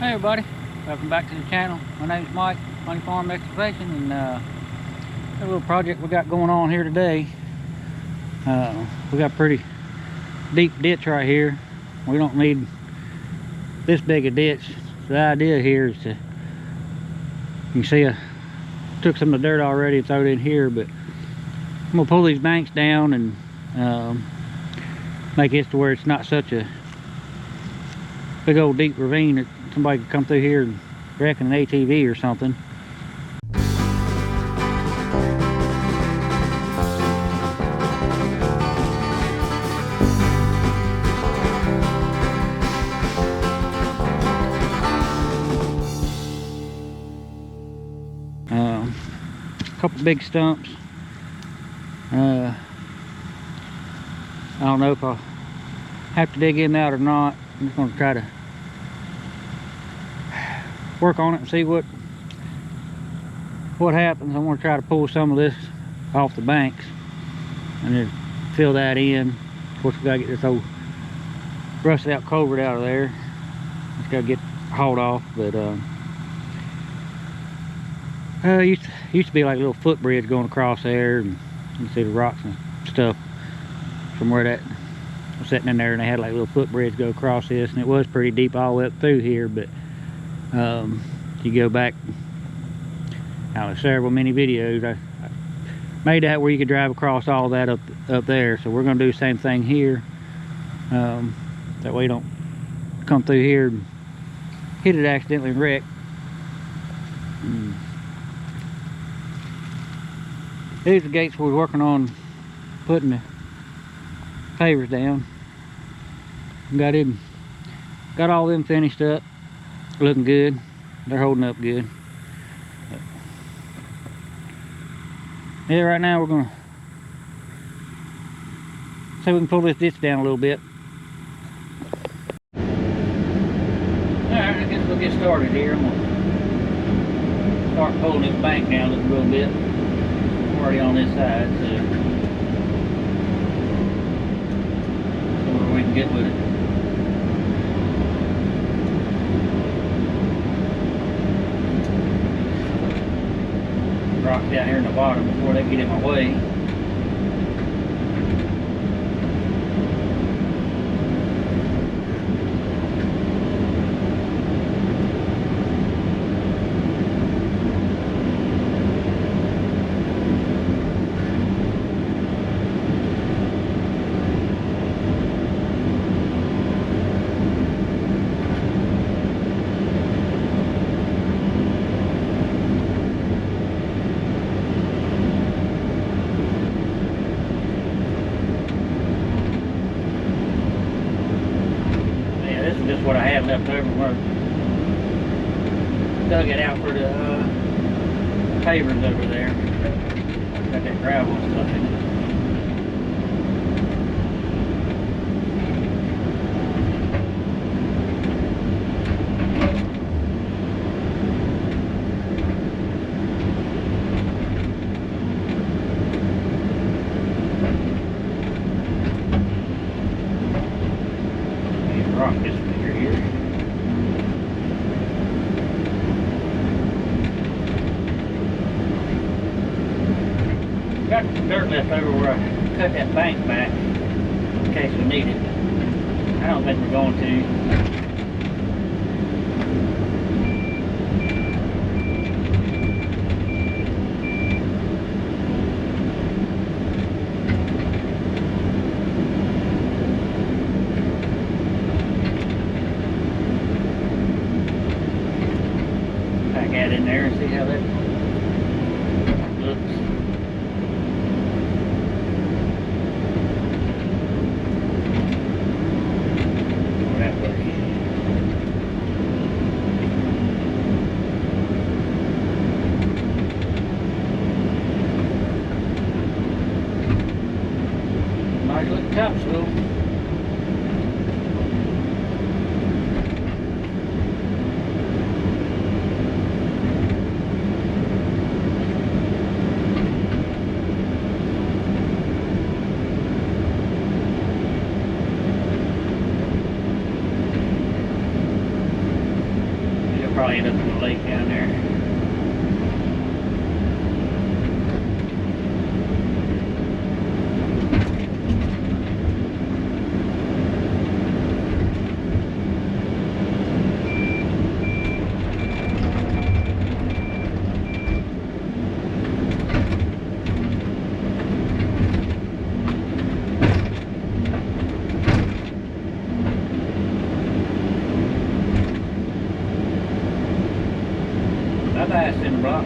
Hey everybody, welcome back to the channel. My name is Mike, Money Farm Excavation, and a little project we got going on here today. We got a pretty deep ditch right here. We don't need this big a ditch. The idea here is to, you can see I took some of the dirt already and throw it in here, but I'm gonna pull these banks down and make it to where it's not such a big old deep ravine that somebody could come through here and wreck an ATV or something. A couple big stumps. I don't know if I'll have to dig in that or not. I'm just going to try to work on it and see what happens. I want to try to pull some of this off the banks and then fill that in. Of course, we got to get this old rusted out culvert out of there. Just got to get hauled off, but used to be like a little footbridge going across there, and you can see the rocks and stuff from where that was sitting in there, and they had like a little footbridge go across this, and it was pretty deep all the way up through here. But you go back out several many videos, I made that where you could drive across all that up there. So we're going to do the same thing here. That way you don't come through here and hit it accidentally and wreck. These are the gates we're working on putting the pavers down. Got all them finished up, looking good. They're holding up good. Yeah, right now we're gonna see if we can pull this ditch down a little bit. Alright, I guess we'll get started here. I'm gonna start pulling this bank down just a little bit. I'm already on this side, so where we can get with it. Rocks down here in the bottom before they get in my way. Just what I had left over where I dug it out for the pavers over there. Got that gravel and stuff in it. Rock this figure here. Got some dirt left over where I cut that bank back in case we need it. I don't think we're going to. Add in there and see how that looks. Go that way. Nice looking topsoil. probably end up in the lake down there. That's in the block.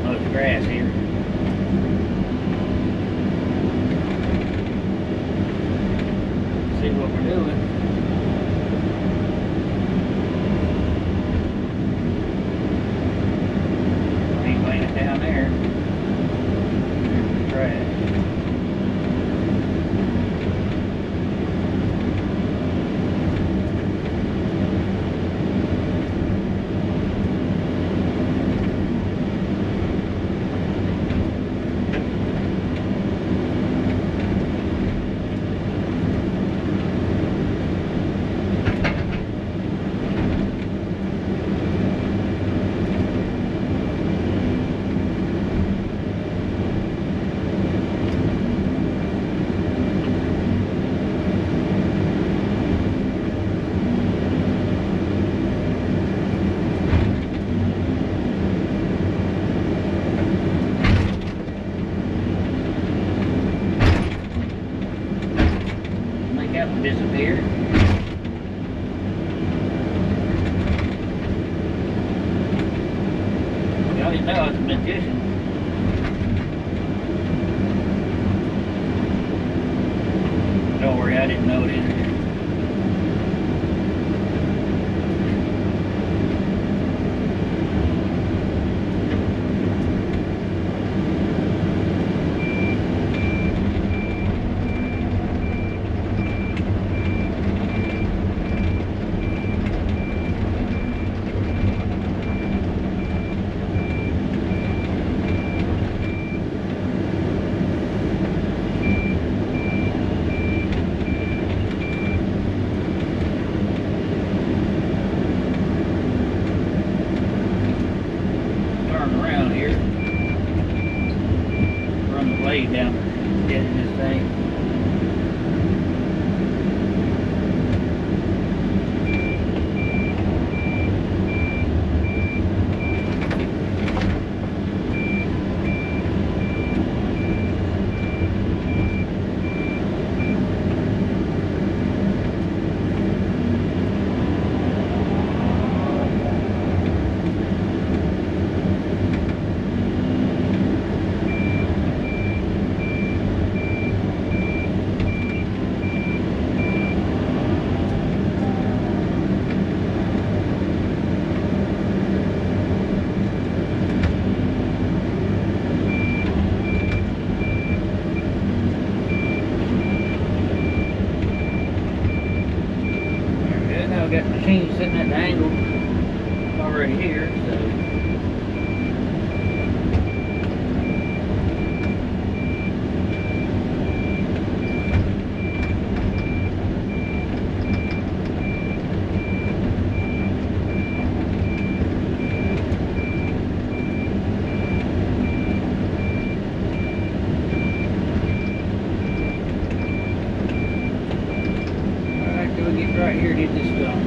Oh, it's grass here. See what we're doing. Down there, trash. Disappear. Y'all didn't know I was a magician. Don't worry, I didn't know it either. Around here, run the blade down the end of this thing. Got the machine sitting at the angle already here, so alright, till we get right here to get this done.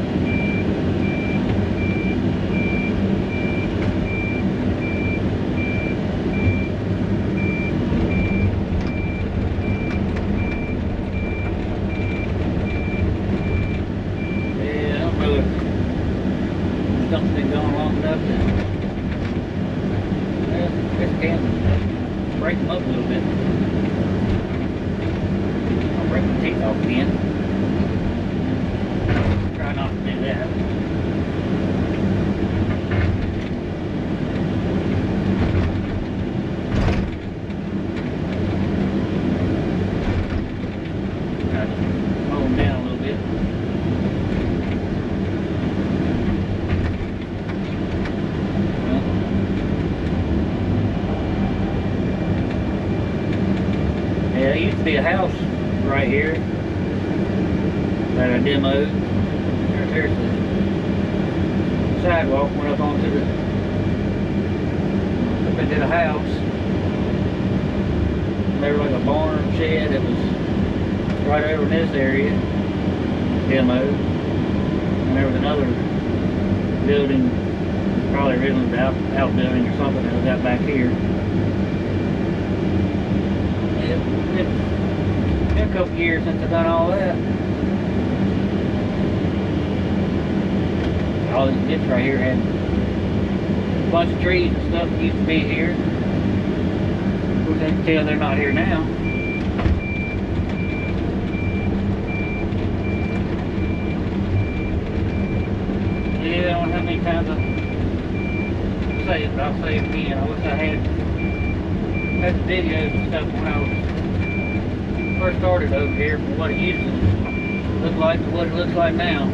Stump's been going long enough that, well, this can break them up a little bit. I'll break the teeth off again. Try not to do that. Got to hold them down a little bit. bit. Yeah, there used to be a house right here that I demoed. There's the sidewalk went up onto the up into the house. There was like a barn shed that was right over in this area, demoed. And there was another building, probably originally the outbuilding or something that was out back here. It's been a couple years since I've done all that. All this ditch right here had a bunch of trees and stuff that used to be here. Of course, I can tell they're not here now. Yeah, I don't know how many times I say it, but I'll say it again. I wish I had the videos and stuff when I was first started over here from what it used to look like to what it looks like now.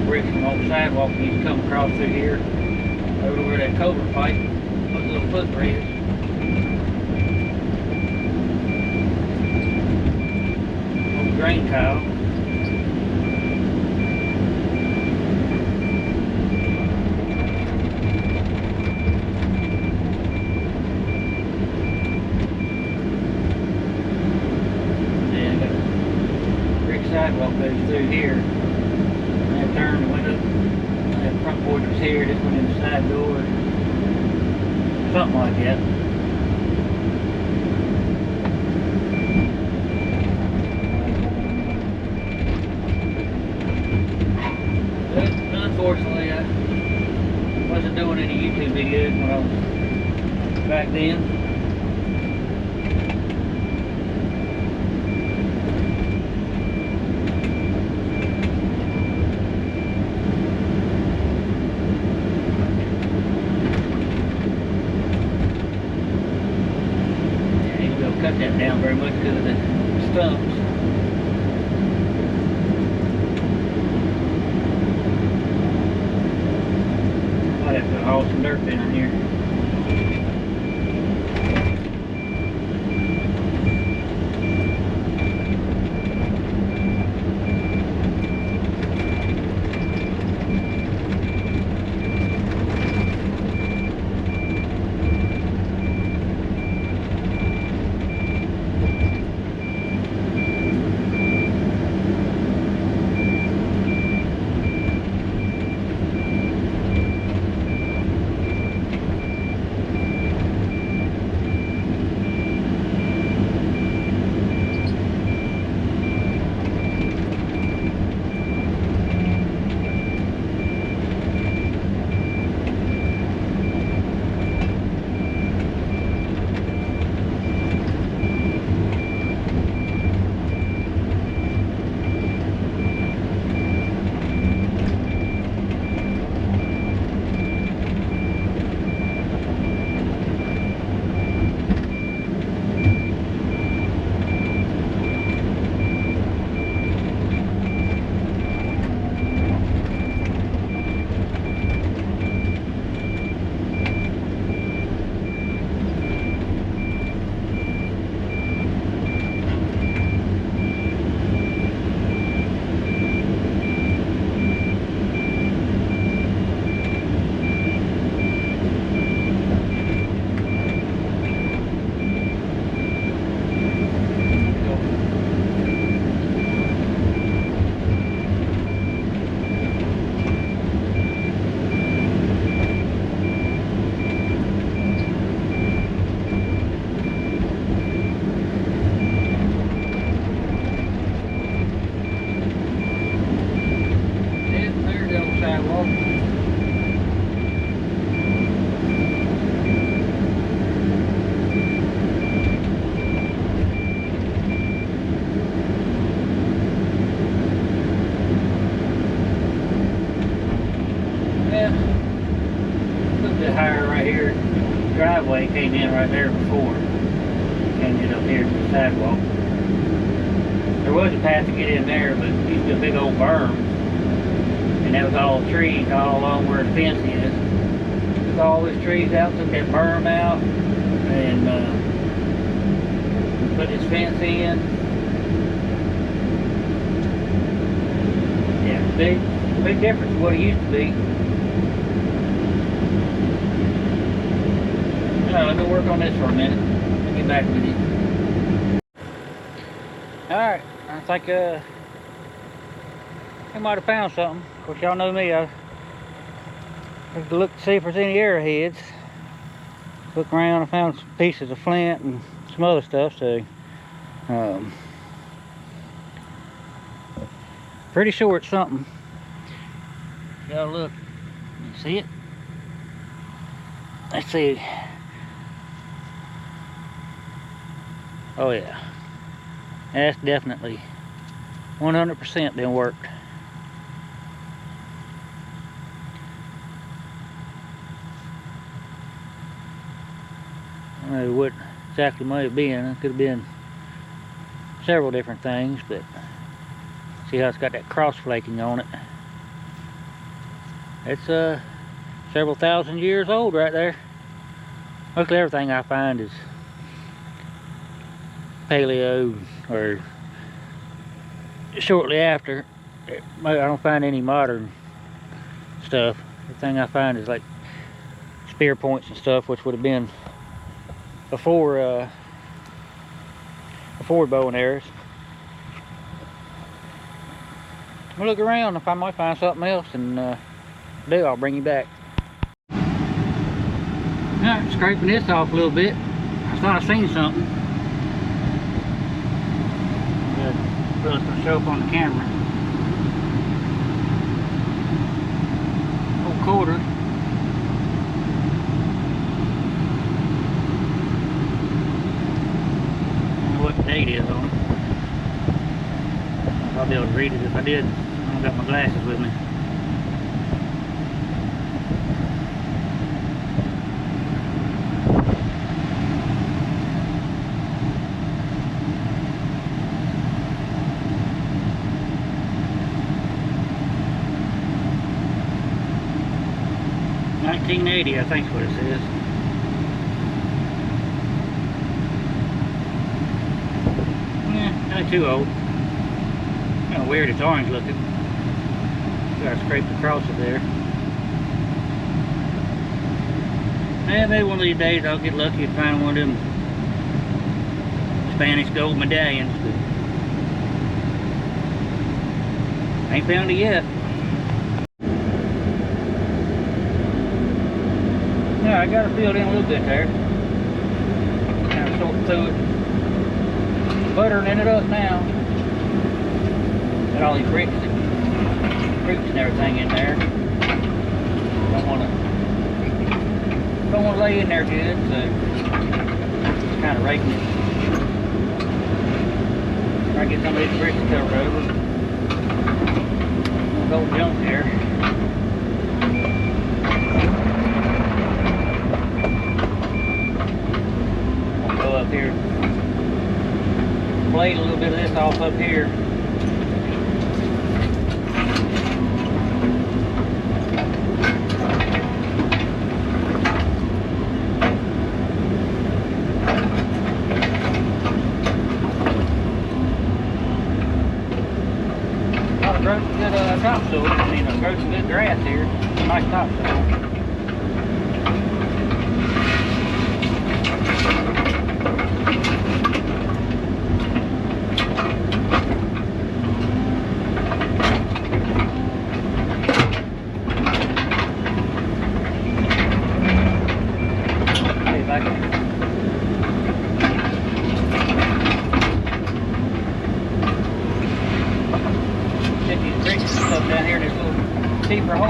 Bricks from old sidewalk used to come across through here over to where that culvert pipe, those little footbridge. Old drain tile. Yeah, I got a brick sidewalk goes through here. Turned and went up. That front porch was here, this went in the side door. Something like that. But unfortunately, I wasn't doing any YouTube videos when I was back then. Cut that down very much because of the stumps. Might have to haul some dirt down here. driveway came in right there before. Ended up here to the sidewalk. There was a path to get in there, but it used to be a big old berm. And that was all trees all along where the fence is. Took all those trees out, took that berm out, and put this fence in. Yeah, big difference from what it used to be. Let me work on this for a minute. I'll get back with you. Alright, I think I might have found something. Of course, y'all know me. I have to look to see if there's any arrowheads. Look around, I found some pieces of flint and some other stuff, so pretty sure it's something. Y'all look. You see it? Let's see. Oh yeah. That's definitely 100% done worked. I don't know what exactly might have been. It could have been several different things, but see how it's got that cross flaking on it. It's several thousand years old right there. Mostly everything I find is paleo or shortly after. I don't find any modern stuff. Everything I find is like spear points and stuff, which would have been before bow and arrows. We'll look around. If I might find something else, and I'll bring you back. Alright, scraping this off a little bit. I thought I seen something. But it's gonna show up on the camera. Old quarter. I don't know what the date is on it. I'll be able to read it if I did. I don't got my glasses with me. $1980, I think is what it says. Yeah, not too old. Kind of weird, it's orange looking. Gotta scrape across it there. Yeah, maybe one of these days I'll get lucky and find one of them Spanish gold medallions. But ain't found it yet. Yeah, I got it filled in a little bit there. Kind of sort through it. Buttering it up now. Got all these roots and everything in there. Don't want to lay in there good, so just kind of raking it. Try to get some of these bricks covered over. Don't jump there. Up here, blade a little bit of this off up here. I'll grow some good topsoil. I mean, I'll grow some good grass here. Nice topsoil. Down here in this little deeper hole.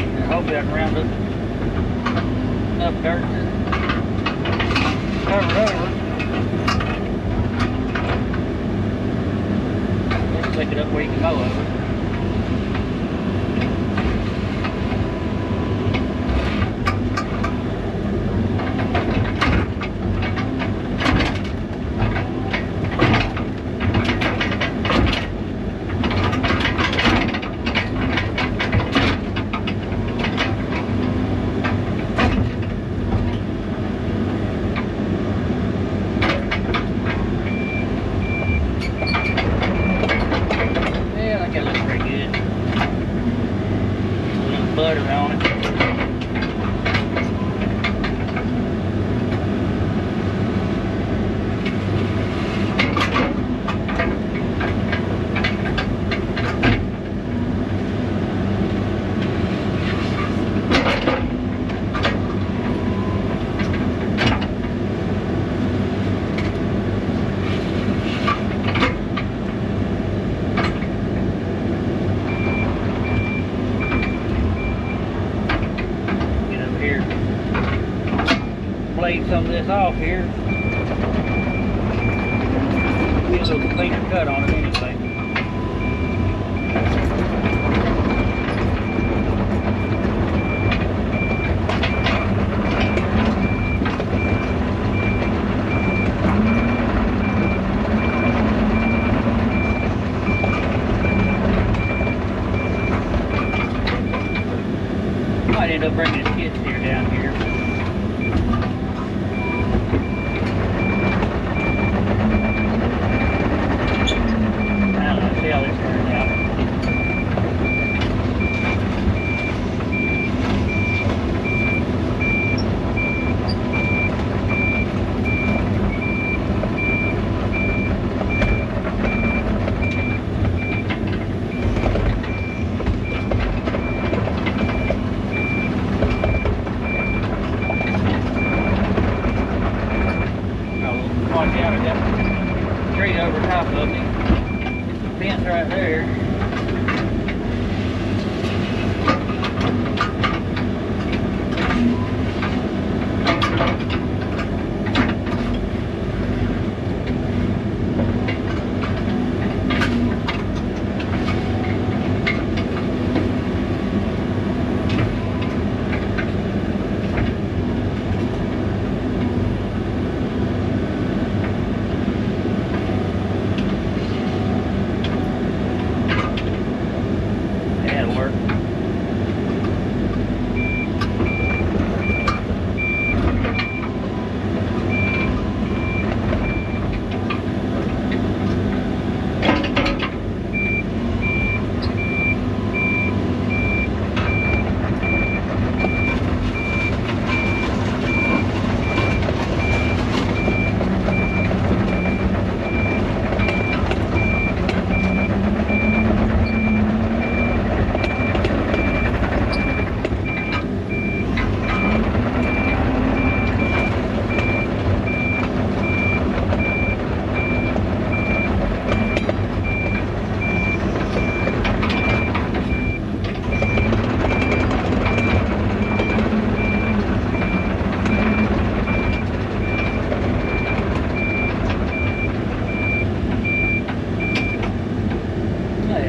And hopefully I can round up enough dirt to cover it over. Let's pick it up where you can mow over. movement on it. Blade some of this off here. Get a little cleaner cut on it anyway. Might end up bringing a skid steer down here. See how this turns out. Watch out, I got a tree over top of me. Fence right there. That'll work.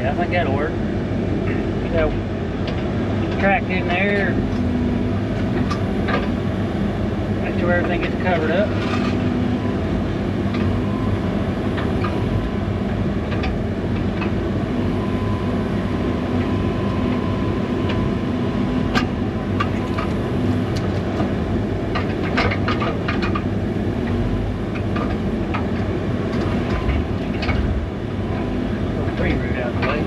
I think that'll work. Get that tracked in there. Make sure everything gets covered up. Root out of the way.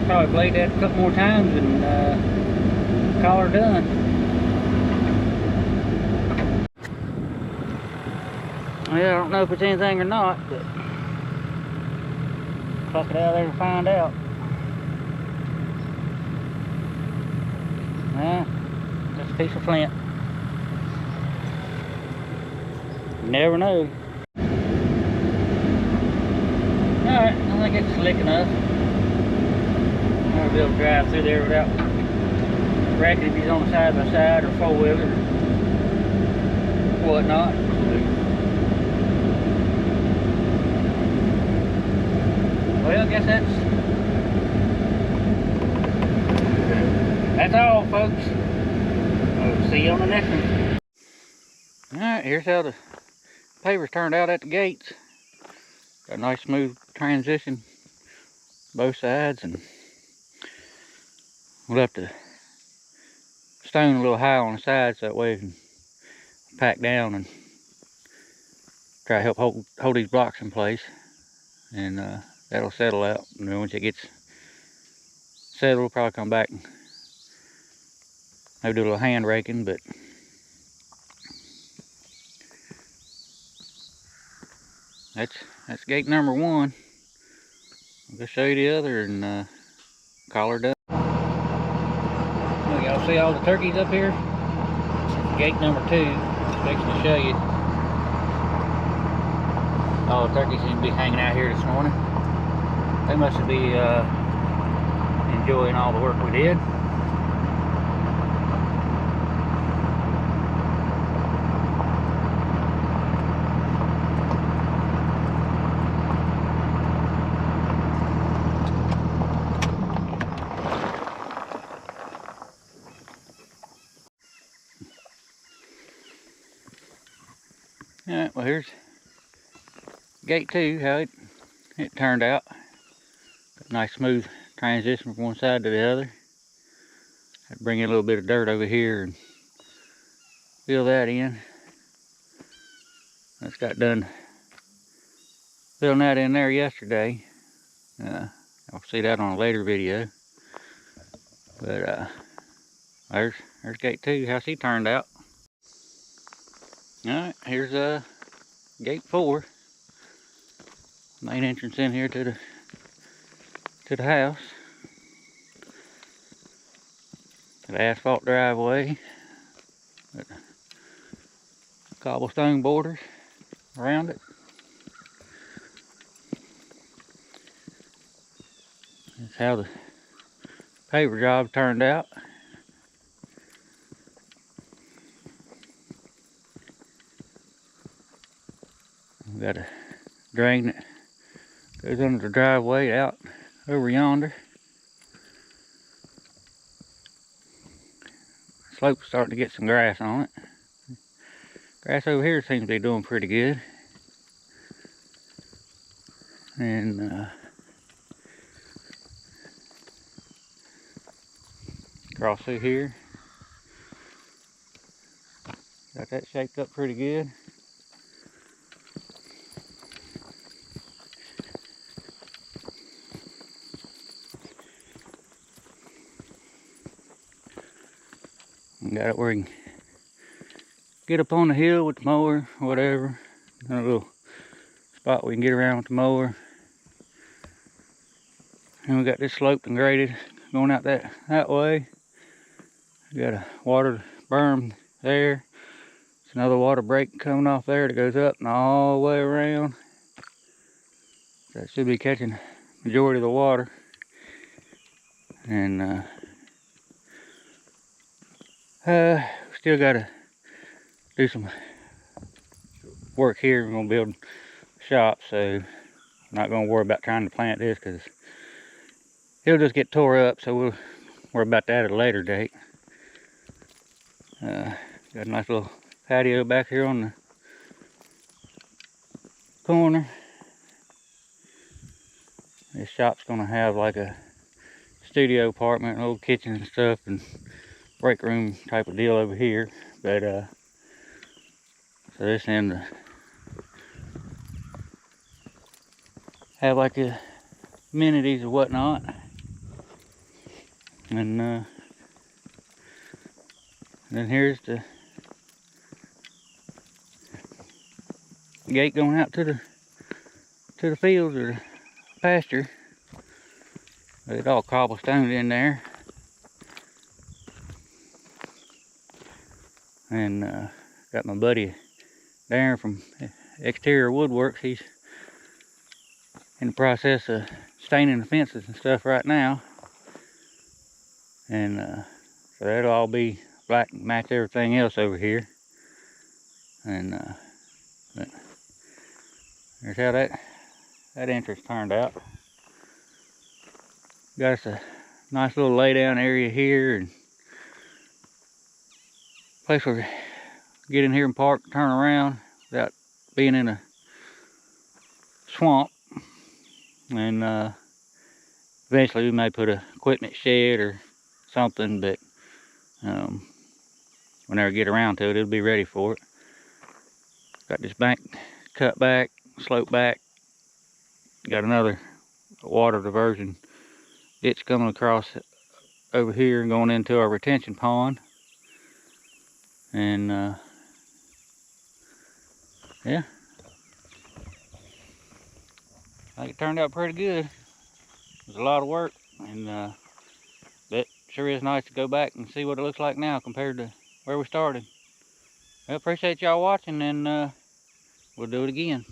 Probably blade that a couple more times and call her done. Well, I don't know if it's anything or not, but pluck it out there and find out. Nah, just a piece of flint. You never know. Alright, I think it's slick enough. I'll be able to drive through there without wrecking if he's on the side by side or four-wheeler or whatnot. Well, I guess that's all, folks. We'll see you on the next one. Alright, here's how the pavers turned out at the gates. Got a nice smooth transition both sides, and we left the stone a little high on the side so that way it can pack down and try to help hold these blocks in place, and that'll settle out. And then once it gets settled, we'll probably come back and maybe do a little hand raking. But that's gate number 1. I'll go show you the other and call her done. Well, y'all see all the turkeys up here? Gate number 2. Fixing to show you. All the turkeys seem to be hanging out here this morning. They must be enjoying all the work we did. Alright, well here's gate 2, how it turned out. Got a nice smooth transition from one side to the other. I'd bring in a little bit of dirt over here and fill that in. That's got done filling that in there yesterday. I'll see that on a later video. But there's gate 2, how she turned out. Alright, here's gate 4. Main entrance in here to the house. Got an asphalt driveway. Got cobblestone borders around it. That's how the paver job turned out. We got a drain that goes under the driveway out over yonder. Slope's starting to get some grass on it. Grass over here seems to be doing pretty good. And across through here, got that shaped up pretty good. Got it where you can get up on the hill with the mower or whatever. Got a little spot where you can get around with the mower. And we got this sloped and graded going out that way. We got a water berm there. It's another water break coming off there that goes up and all the way around. That should be catching the majority of the water. And still gotta do some work here. We're gonna build a shop, so I'm not gonna worry about trying to plant this because it'll just get tore up. So we'll worry about that at a later date. Got a nice little patio back here on the corner. This shop's gonna have like a studio apartment, an old kitchen and stuff, and break room type of deal over here. But so this end have like amenities or whatnot. And then here's the gate going out to the fields or the pasture. It's all cobblestoned in there. And got my buddy Darren from Exterior Woodworks. He's in the process of staining the fences and stuff right now. And so that'll all be black and match everything else over here. And there's how that entrance turned out. Got us a nice little lay down area here, and place where we get in here and park, turn around without being in a swamp. And eventually we may put a equipment shed or something, but whenever we get around to it, it'll be ready for it. Got this bank cut back, slope back. Got another water diversion ditch coming across over here and going into our retention pond. And yeah, I think it turned out pretty good. It was a lot of work, and that sure is nice to go back and see what it looks like now compared to where we started. I appreciate y'all watching, and we'll do it again.